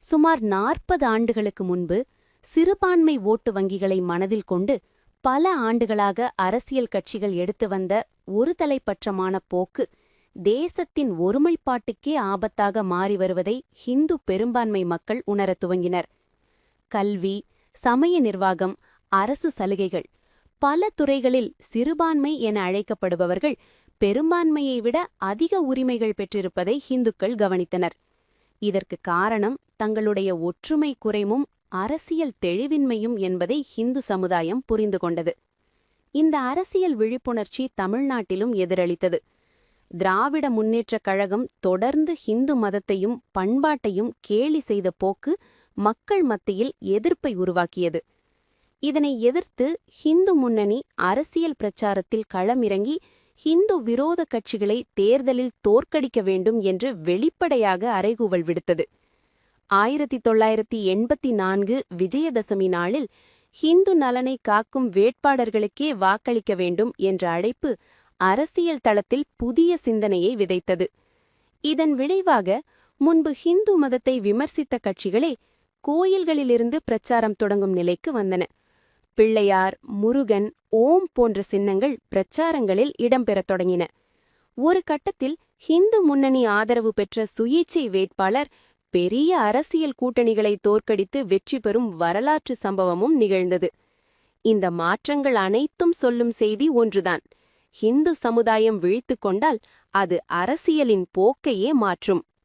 சுமார் 40 ஆண்டுகளுக்கு முன்பு சிறுபான்மை ஓட்டு வங்கிகளை மனதில் கொண்டு பல ஆண்டுகளாக அரசியல் கட்சிகள் எடுத்து வந்த ஒருதலைப்பட்சமான போக்கு தேசத்தின் ஒருமைப்பாட்டுக்கே ஆபத்தாக மாறி வருவதை ஹிந்து பெரும்பான்மை மக்கள் உணரத் துவங்கினர். கல்வி, சமய நிர்வாகம், அரசு சலுகைகள் பல துறைகளில் சிறுபான்மை என அழைக்கப்படுபவர்கள் பெரும்பான்மையை விட அதிக உரிமைகள் பெற்றிருப்பதை ஹிந்துக்கள் கவனித்தனர். இதற்கு காரணம் தங்களுடைய ஒற்றுமை குறைவும் அரசியல் தெளிவின்மையும் என்பதை ஹிந்து சமுதாயம் புரிந்து கொண்டது. இந்த அரசியல் விழிப்புணர்ச்சி தமிழ்நாட்டிலும் எதிரொலித்தது. திராவிட முன்னேற்றக் கழகம் தொடர்ந்து ஹிந்து மதத்தையும் பண்பாட்டையும் கேலி செய்த போக்கு மக்கள் மத்தியில் எதிர்ப்பை உருவாக்கியது. இதனை எதிர்த்து ஹிந்து முன்னணி அரசியல் பிரச்சாரத்தில் களமிறங்கி ஹிந்து விரோத கட்சிகளை தேர்தலில் தோற்கடிக்க வேண்டும் என்று வெளிப்படையாக அறைகூவல் விடுத்தது. 1984 விஜயதசமி நாளில் ஹிந்து நலனை காக்கும் வேட்பாளர்களுக்கே வாக்களிக்க வேண்டும் என்ற அழைப்பு அரசியல் தளத்தில் புதிய சிந்தனையை விதைத்தது. இதன் விளைவாக முன்பு ஹிந்து மதத்தை விமர்சித்த கட்சிகளே கோயில்களிலிருந்து பிரச்சாரம் தொடங்கும் நிலைக்கு வந்தன. பிள்ளையார், முருகன், ஓம் போன்ற சின்னங்கள் பிரச்சாரங்களில் இடம்பெறத் தொடங்கின. ஒரு கட்டத்தில் ஹிந்து முன்னணி ஆதரவு பெற்ற சுயேச்சை வேட்பாளர் பெரிய அரசியல் கூட்டணிகளை தோற்கடித்து வெற்றி பெறும் வரலாற்று சம்பவமும் நிகழ்ந்தது. இந்த மாற்றங்கள் அனைத்தும் சொல்லும் செய்தி ஒன்றுதான்: ஹிந்து சமுதாயம் விழித்துக் கொண்டால் அது அரசியலின் போக்கையே மாற்றும்.